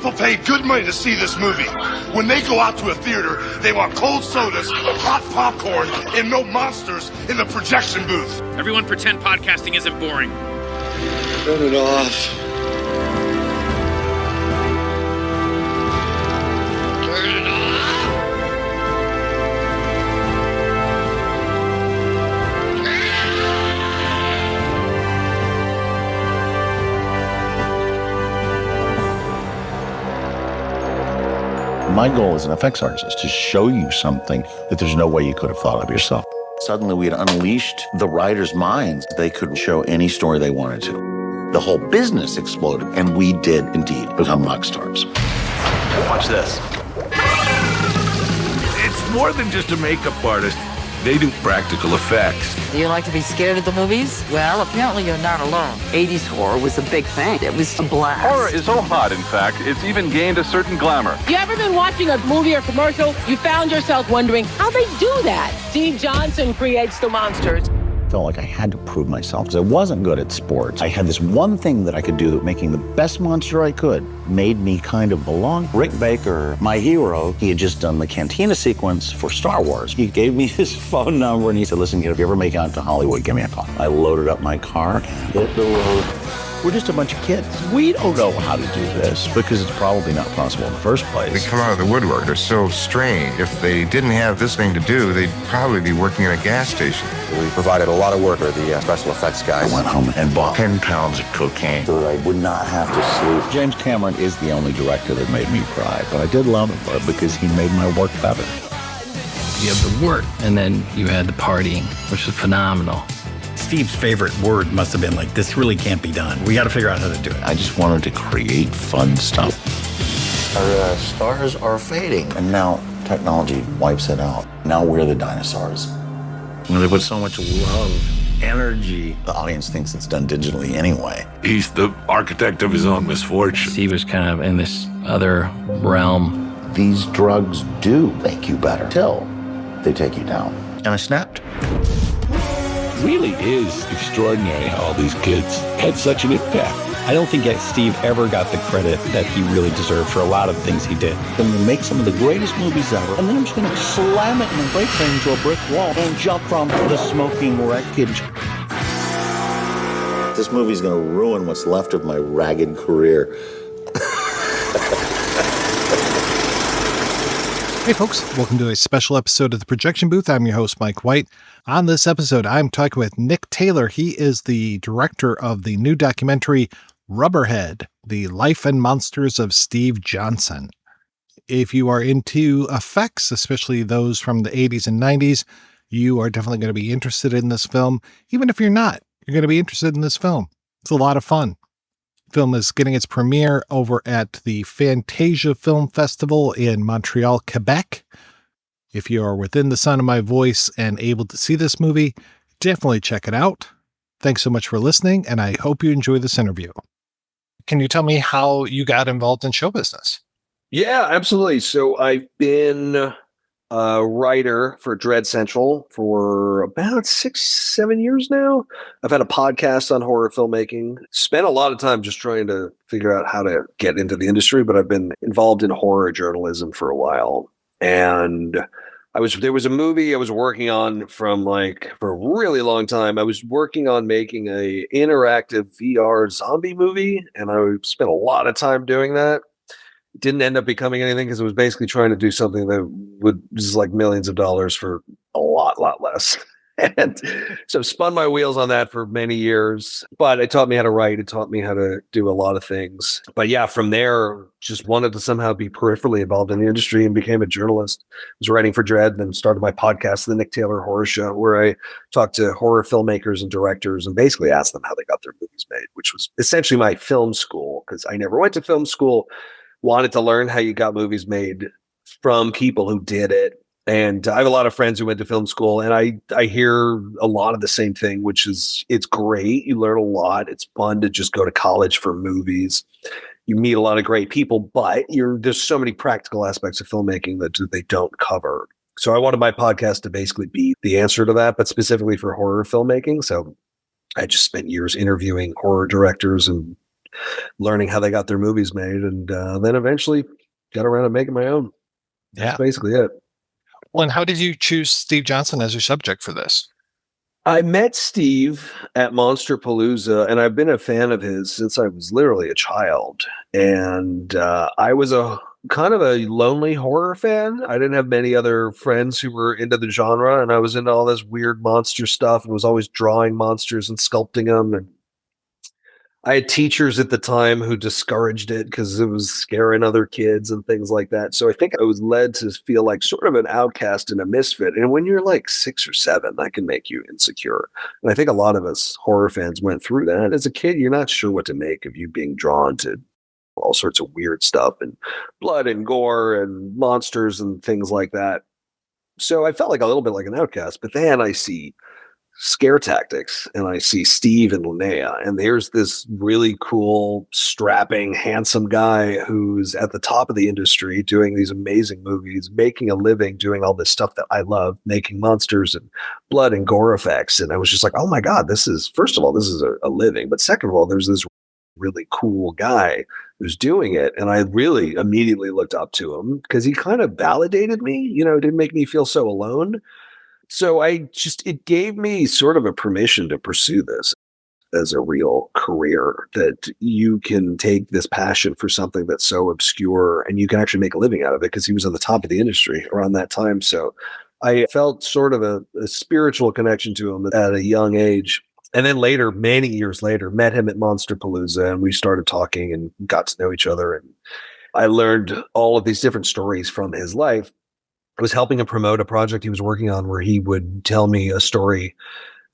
People pay good money to see this movie. When they go out to a theater, they want cold sodas, hot popcorn, and no monsters in the projection booth. Everyone pretend podcasting isn't boring. Turn it off. Turn it off. My goal as an effects artist is to show you something that there's no way you could have thought of yourself. Suddenly we had unleashed the writers' minds. They could show any story they wanted to. The whole business exploded, and we did indeed become rock stars. Watch this. It's more than just a makeup artist. They do practical effects. Do you like to be scared of the movies? Well, apparently you're not alone. 80s horror was a big thing. It was a blast. Horror is so hot, in fact, it's even gained a certain glamour. You ever been watching a movie or commercial? You found yourself wondering how they do that. Steve Johnson creates the monsters. Felt like I had to prove myself because I wasn't good at sports. I had this one thing that I could do that making the best monster I could made me kind of belong. Rick Baker, my hero, he had just done the Cantina sequence for Star Wars. He gave me his phone number and he said, listen, if you ever make it out to Hollywood, give me a call. I loaded up my car, hit the road. We're just a bunch of kids. We don't know how to do this because it's probably not possible in the first place. They come out of the woodwork. They're so strange. If they didn't have this thing to do, they'd probably be working in a gas station. We provided a lot of work for the special effects guys. I went home and bought 10 pounds of cocaine so that I would not have to sleep. James Cameron is the only director that made me cry, but I did love him for it because he made my work better. You have the work, and then you had the partying, which was phenomenal. Steve's favorite word must have been like, this really can't be done. We got to figure out how to do it. I just wanted to create fun stuff. Our stars are fading, and now technology wipes it out. Now we're the dinosaurs. They put so much love, energy. The audience thinks it's done digitally anyway. He's the architect of his own misfortune. Steve was kind of in this other realm. These drugs do make you better till they take you down. And I snapped. It really is extraordinary how all these kids had such an impact. I don't think Steve ever got the credit that he really deserved for a lot of things he did. I'm going to make some of the greatest movies ever, and then I'm just going to slam it in a freight train into a brick wall and jump from the smoking wreckage. This movie's going to ruin what's left of my ragged career. Hey folks, welcome to a special episode of The Projection Booth. I'm your host, Mike White. On this episode, I'm talking with Nick Taylor. He is the director of the new documentary, Rubberhead, The Life and Monsters of Steve Johnson. If you are into effects, especially those from the 80s and 90s, you are definitely going to be interested in this film. Even if you're not, you're going to be interested in this film. It's a lot of fun. Film is getting its premiere over at the Fantasia Film Festival in Montreal, Quebec. If you are within the sound of my voice and able to see this movie, definitely check it out. Thanks so much for listening, and I hope you enjoy this interview. Can you tell me how you got involved in show business? Yeah, absolutely. So I've been a writer for Dread Central for about 6-7 years now. I've had a podcast on horror filmmaking. Spent a lot of time just trying to figure out how to get into the industry, but I've been involved in horror journalism for a while. And there was a movie I was working on for a really long time. I was working on making a interactive VR zombie movie, and I spent a lot of time doing that. Didn't end up becoming anything because it was basically trying to do something that was like millions of dollars for a lot less. And so spun my wheels on that for many years, but it taught me how to write. It taught me how to do a lot of things. But yeah, from there, just wanted to somehow be peripherally involved in the industry and became a journalist. I was writing for Dread and then started my podcast, The Nick Taylor Horror Show, where I talk to horror filmmakers and directors and basically ask them how they got their movies made, which was essentially my film school because I never went to film school. Wanted to learn how you got movies made from people who did it. And I have a lot of friends who went to film school, and I hear a lot of the same thing, which is it's great. You learn a lot. It's fun to just go to college for movies. You meet a lot of great people, but there's so many practical aspects of filmmaking that they don't cover. So I wanted my podcast to basically be the answer to that, but specifically for horror filmmaking. So I just spent years interviewing horror directors and learning how they got their movies made, and then eventually got around to making my own. That's basically it. Well, and how did you choose Steve Johnson as your subject for this? I met Steve at Monsterpalooza, and I've been a fan of his since I was literally a child. And I was a kind of a lonely horror fan. I didn't have many other friends who were into the genre, and I was into all this weird monster stuff and was always drawing monsters and sculpting them. And I had teachers at the time who discouraged it because it was scaring other kids and things like that. So I think I was led to feel like sort of an outcast and a misfit. And when you're like 6 or 7, that can make you insecure. And I think a lot of us horror fans went through that. As a kid, you're not sure what to make of you being drawn to all sorts of weird stuff and blood and gore and monsters and things like that. So I felt like a little bit like an outcast. But then I see Scare Tactics and I see Steve and Linnea, and there's this really cool, strapping, handsome guy who's at the top of the industry doing these amazing movies, making a living doing all this stuff that I love, making monsters and blood and gore effects. And I was just like, oh my God, this is, first of all, this is a living. But second of all, there's this really cool guy who's doing it. And I really immediately looked up to him because he kind of validated me, didn't make me feel so alone. So it gave me sort of a permission to pursue this as a real career, that you can take this passion for something that's so obscure and you can actually make a living out of it, because he was at the top of the industry around that time. So I felt sort of a spiritual connection to him at a young age. And then later, many years later, met him at Monsterpalooza, and we started talking and got to know each other. And I learned all of these different stories from his life. I was helping him promote a project he was working on where he would tell me a story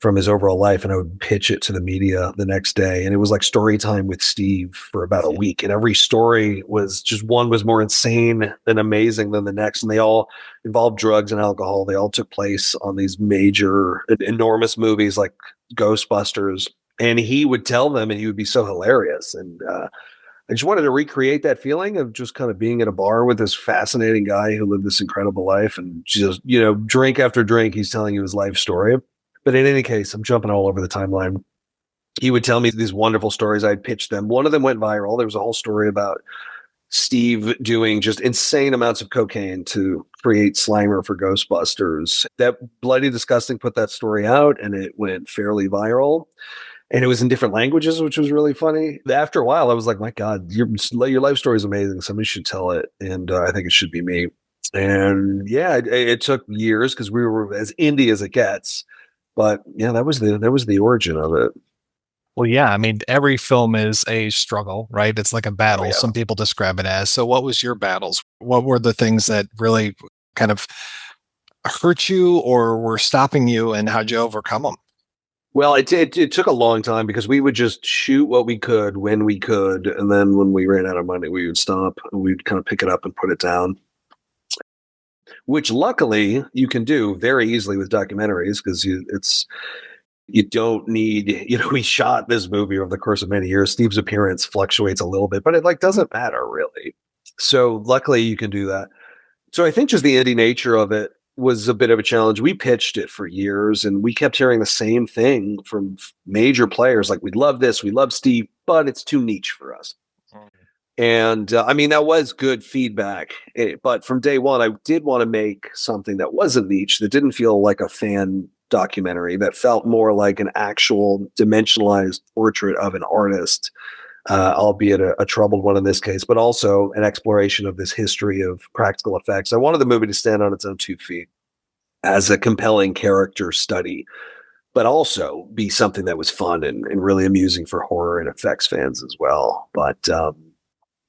from his overall life, and I would pitch it to the media the next day. And it was like story time with Steve for about a week. And every story was just, one was more insane and amazing than the next. And they all involved drugs and alcohol. They all took place on these major, enormous movies like Ghostbusters. And he would tell them, and he would be so hilarious. And I just wanted to recreate that feeling of just kind of being at a bar with this fascinating guy who lived this incredible life, and just, drink after drink, he's telling you his life story. But in any case, I'm jumping all over the timeline. He would tell me these wonderful stories. I'd pitch them. One of them went viral. There was a whole story about Steve doing just insane amounts of cocaine to create Slimer for Ghostbusters. That Bloody Disgusting put that story out, and it went fairly viral. And it was in different languages, which was really funny. After a while, I was like, my God, your life story is amazing. Somebody should tell it. And I think it should be me. And yeah, it took years because we were as indie as it gets. But yeah, that was the origin of it. Well, yeah, I mean, every film is a struggle, right? It's like a battle. Oh, yeah. Some people describe it as. So what was your battles? What were the things that really kind of hurt you or were stopping you, and how'd you overcome them? Well, it took a long time because we would just shoot what we could when we could. And then when we ran out of money, we would stop and we'd kind of pick it up and put it down, which luckily you can do very easily with documentaries, because you don't need, we shot this movie over the course of many years. Steve's appearance fluctuates a little bit, but it doesn't matter really. So luckily you can do that. So I think just the indie nature of it was a bit of a challenge. We pitched it for years and we kept hearing the same thing from major players. Like, we love this, we love Steve, but it's too niche for us. And I mean, that was good feedback. But from day one, I did want to make something that wasn't niche, that didn't feel like a fan documentary, that felt more like an actual dimensionalized portrait of an artist, albeit a troubled one in this case, but also an exploration of this history of practical effects. I wanted the movie to stand on its own 2 feet as a compelling character study, but also be something that was fun and really amusing for horror and effects fans as well. But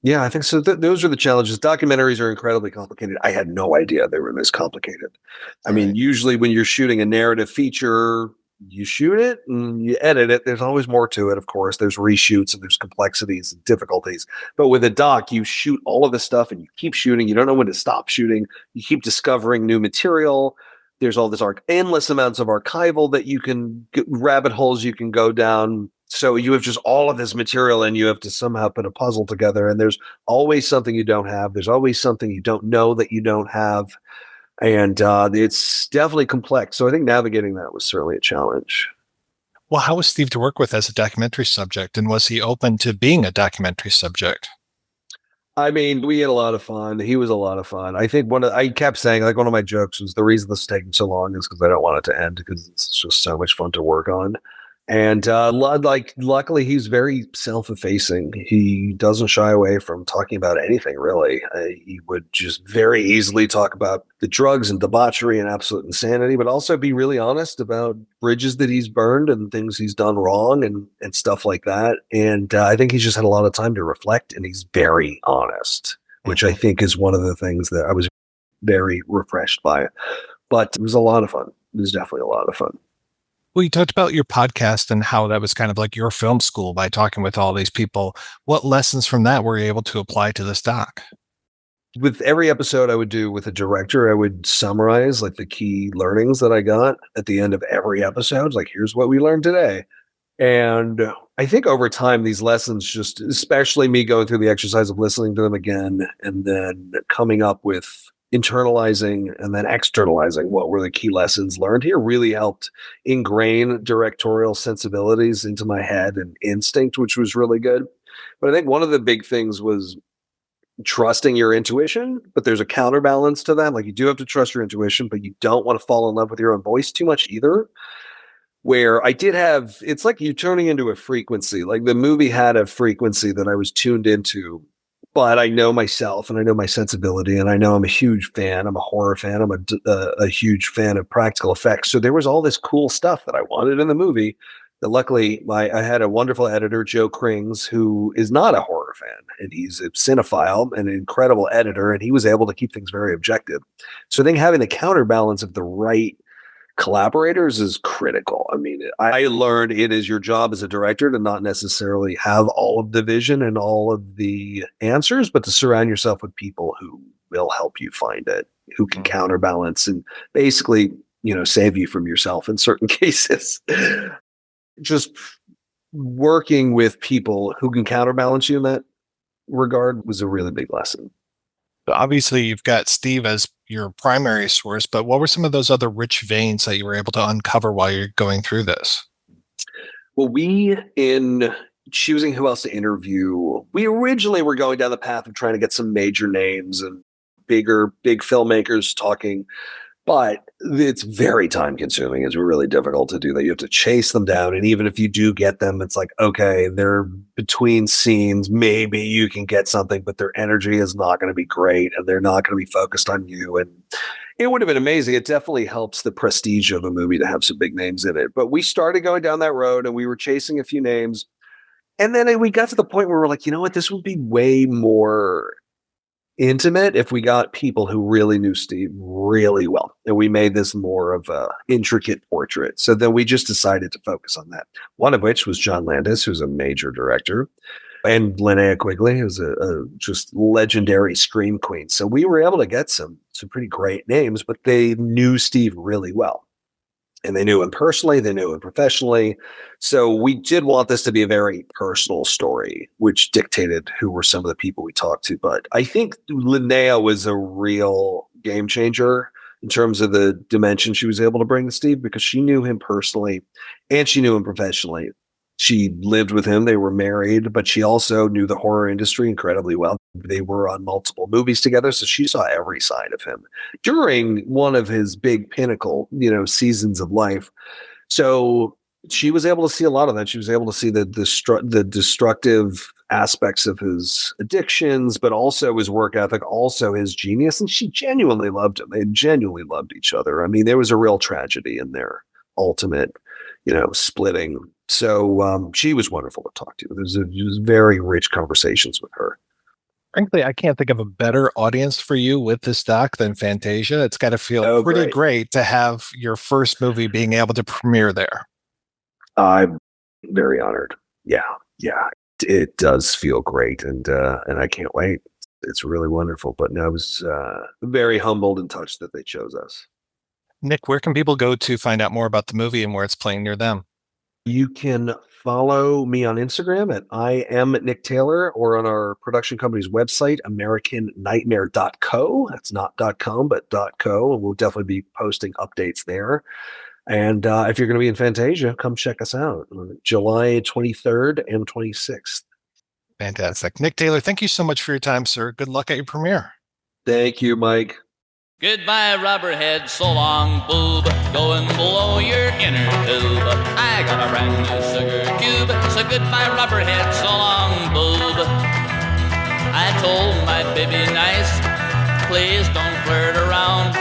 yeah, I think so. Those are the challenges. Documentaries are incredibly complicated. I had no idea they were this complicated. I mean, usually when you're shooting a narrative feature, you shoot it and you edit it. There's always more to it, of course. There's reshoots and there's complexities and difficulties. But with a doc, you shoot all of this stuff and you keep shooting. You don't know when to stop shooting. You keep discovering new material. There's all this endless amounts of archival that you can rabbit holes you can go down. So you have just all of this material and you have to somehow put a puzzle together. And there's always something you don't have. There's always something you don't know that you don't have. And it's definitely complex. So I think navigating that was certainly a challenge. Well, how was Steve to work with as a documentary subject, and was he open to being a documentary subject? I mean, we had a lot of fun. He was a lot of fun. I think I kept saying, like, one of my jokes was the reason this is taking so long is because I don't want it to end because it's just so much fun to work on. And luckily, he's very self-effacing. He doesn't shy away from talking about anything, really. He would just very easily talk about the drugs and debauchery and absolute insanity, but also be really honest about bridges that he's burned and things he's done wrong and stuff like that. And I think he's just had a lot of time to reflect, and he's very honest, which I think is one of the things that I was very refreshed by. But it was a lot of fun. It was definitely a lot of fun. Well, you talked about your podcast and how that was kind of like your film school by talking with all these people. What lessons from that were you able to apply to this doc? With every episode I would do with a director, I would summarize like the key learnings that I got at the end of every episode. Like, here's what we learned today. And I think over time, these lessons just, especially me going through the exercise of listening to them again and then coming up with internalizing and then externalizing what were the key lessons learned here, really helped ingrain directorial sensibilities into my head and instinct, which was really good. But I think one of the big things was trusting your intuition, but there's a counterbalance to that. Like, you do have to trust your intuition, but you don't want to fall in love with your own voice too much either. Where I did have, it's like you turning into a frequency. Like, the movie had a frequency that I was tuned into, but I know myself and I know my sensibility, and I know I'm a huge fan. I'm a horror fan. I'm a huge fan of practical effects. So there was all this cool stuff that I wanted in the movie. That luckily, I had a wonderful editor, Joe Krings, who is not a horror fan, and he's a cinephile and an incredible editor, and he was able to keep things very objective. So I think having the counterbalance of the right collaborators is critical. I mean, I learned it is your job as a director to not necessarily have all of the vision and all of the answers, but to surround yourself with people who will help you find it, who can counterbalance and basically, save you from yourself in certain cases. Just working with people who can counterbalance you in that regard was a really big lesson. Obviously, you've got Steve as your primary source, but what were some of those other rich veins that you were able to uncover while you're going through this? Well, in choosing who else to interview, we originally were going down the path of trying to get some major names and big filmmakers talking, but it's very time consuming. It's really difficult to do that. You have to chase them down. And even if you do get them, it's like, okay, they're between scenes. Maybe you can get something, but their energy is not going to be great and they're not going to be focused on you. And it would have been amazing. It definitely helps the prestige of a movie to have some big names in it. But we started going down that road and we were chasing a few names. And then we got to the point where we're like, you know what, this would be way more intimate if we got people who really knew Steve really well, and we made this more of a intricate portrait. So then we just decided to focus on that. One of which was John Landis, who's a major director, and Linnea Quigley, who's a just legendary scream queen. So we were able to get some pretty great names, but they knew Steve really well. And they knew him personally, they knew him professionally. So we did want this to be a very personal story, which dictated who were some of the people we talked to. But I think Linnea was a real game changer in terms of the dimension she was able to bring to Steve, because she knew him personally and she knew him professionally. She lived with him. They were married, but she also knew the horror industry incredibly well. They were on multiple movies together, so she saw every side of him during one of his big pinnacle, seasons of life. So she was able to see a lot of that. She was able to see the destructive aspects of his addictions, but also his work ethic, also his genius. And she genuinely loved him. They genuinely loved each other. I mean, there was a real tragedy in their ultimate, splitting. So she was wonderful to talk to. There was very rich conversations with her. Frankly, I can't think of a better audience for you with this doc than Fantasia. It's got to feel pretty great to have your first movie being able to premiere there. I'm very honored. Yeah, it does feel great, and I can't wait. It's really wonderful. But no, I was very humbled and touched that they chose us. Nick, where can people go to find out more about the movie and where it's playing near them? You can follow me on Instagram at I am Nick Taylor, or on our production company's website, AmericanNightmare.co. That's not .com, but .co. And we'll definitely be posting updates there. And if you're going to be in Fantasia, come check us out on July 23rd and 26th. Fantastic. Nick Taylor, thank you so much for your time, sir. Good luck at your premiere. Thank you, Mike. Goodbye, Rubberhead, so long, boob. Going below your inner tube. I got a brand new sugar cube. So goodbye, Rubberhead, so long, boob. I told my baby nice, please don't flirt around.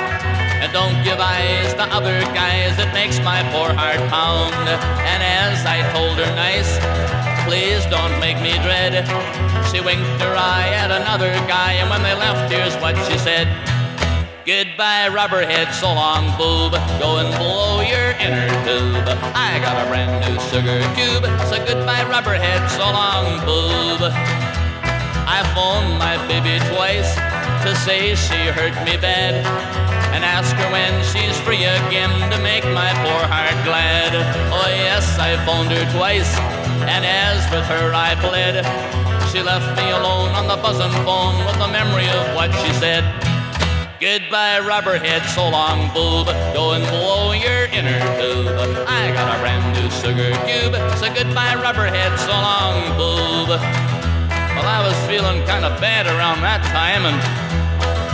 And don't give eyes to other guys, it makes my poor heart pound. And as I told her nice, please don't make me dread, she winked her eye at another guy, and when they left, here's what she said. Goodbye, Rubberhead, so long, boob. Going below your inner tube. I got a brand new sugar cube. So goodbye, Rubberhead, so long, boob. I phoned my baby twice to say she hurt me bad, and ask her when she's free again to make my poor heart glad. Oh yes, I phoned her twice, and as with her I pled. She left me alone on the buzzing phone with the memory of what she said. Goodbye, Rubberhead, so long, boob. Going below your inner tube. I got a brand new sugar cube. So goodbye, Rubberhead, so long, boob. Well, I was feeling kind of bad around that time, and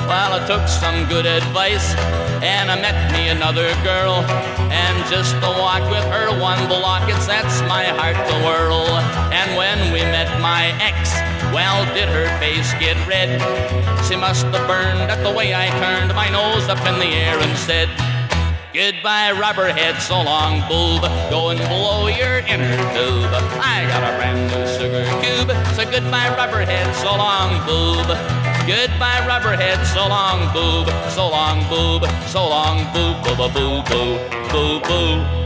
well, I took some good advice, and I met me another girl, and just to walk with her one block, it sets my heart to whirl. And when we met my ex, well, did her face get red? She must have burned at the way I turned my nose up in the air and said, goodbye, Rubberhead, so long, boob. Going below your inner tube. I got a brand new sugar cube. So goodbye, Rubberhead, so long, boob. Goodbye, Rubberhead, so long, boob. So long, boob. So long, boob, boo, boo, boo, boo, boo.